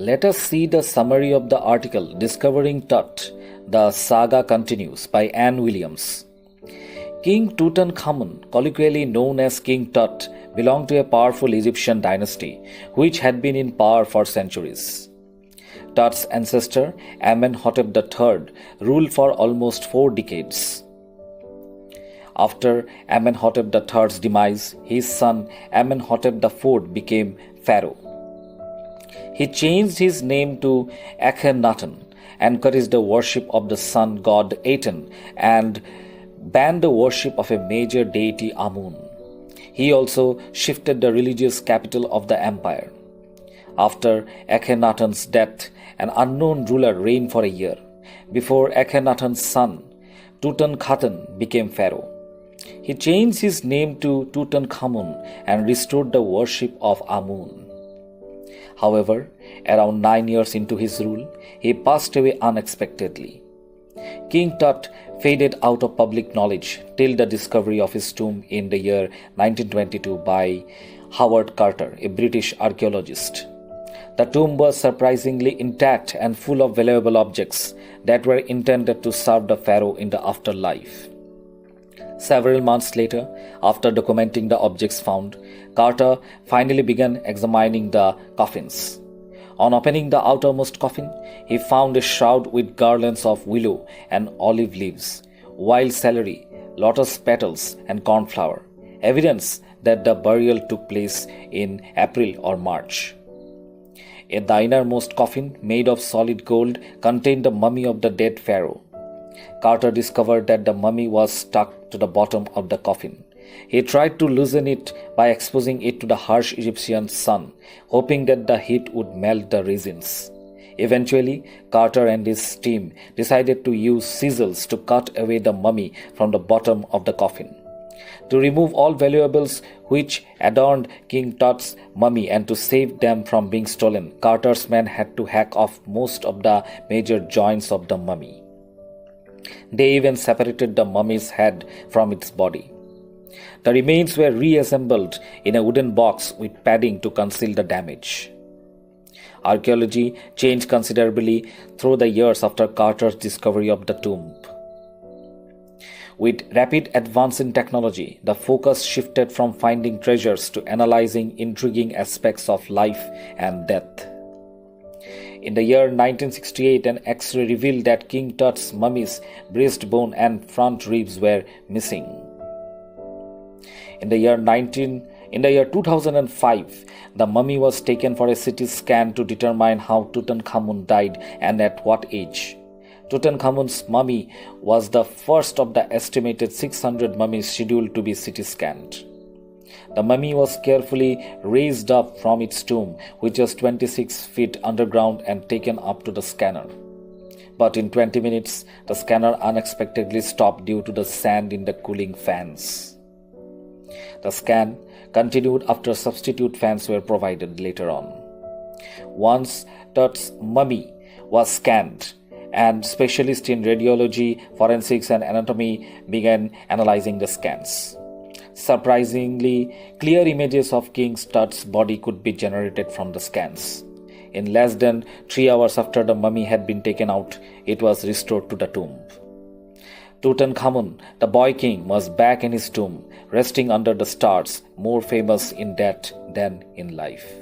Let us see the summary of the article Discovering Tut, The Saga Continues by Anne Williams. King Tutankhamun, colloquially known as King Tut, belonged to a powerful Egyptian dynasty which had been in power for centuries. Tut's ancestor, Amenhotep III, ruled for almost 4 decades. After Amenhotep III's demise, his son Amenhotep IV became pharaoh. He changed his name to Akhenaten, encouraged the worship of the sun god Aten, and banned the worship of a major deity Amun. He also shifted the religious capital of the empire. After Akhenaten's death, an unknown ruler reigned for a year, before Akhenaten's son, Tutankhaten, became pharaoh. He changed his name to Tutankhamun and restored the worship of Amun. However, around 9 years into his rule, he passed away unexpectedly. King Tut faded out of public knowledge till the discovery of his tomb in the year 1922 by Howard Carter, a British archaeologist. The tomb was surprisingly intact and full of valuable objects that were intended to serve the pharaoh in the afterlife. Several months later, after documenting the objects found, Carter finally began examining the coffins. On opening the outermost coffin, he found a shroud with garlands of willow and olive leaves, wild celery, lotus petals, and cornflower, evidence that the burial took place in April or March. The innermost coffin, made of solid gold, contained the mummy of the dead pharaoh. Carter discovered that the mummy was stuck to the bottom of the coffin. He tried to loosen it by exposing it to the harsh Egyptian sun, hoping that the heat would melt the resins. Eventually, Carter and his team decided to use chisels to cut away the mummy from the bottom of the coffin. To remove all valuables which adorned King Tut's mummy and to save them from being stolen, Carter's men had to hack off most of the major joints of the mummy. They even separated the mummy's head from its body. The remains were reassembled in a wooden box with padding to conceal the damage. Archaeology changed considerably through the years after Carter's discovery of the tomb. With rapid advance in technology, the focus shifted from finding treasures to analyzing intriguing aspects of life and death. In the year 1968, an X-ray revealed that King Tut's mummy's breastbone and front ribs were missing. In the year 2005, the mummy was taken for a CT scan to determine how Tutankhamun died and at what age. Tutankhamun's mummy was the first of the estimated 600 mummies scheduled to be CT scanned. The mummy was carefully raised up from its tomb, which was 26 feet underground, and taken up to the scanner. But in 20 minutes, the scanner unexpectedly stopped due to the sand in the cooling fans. The scan continued after substitute fans were provided later on. Once Tut's mummy was scanned, and specialists in radiology, forensics, and anatomy began analyzing the scans. Surprisingly, clear images of King Tut's body could be generated from the scans. In less than 3 hours after the mummy had been taken out, it was restored to the tomb. Tutankhamun, the boy king, was back in his tomb, resting under the stars, more famous in death than in life.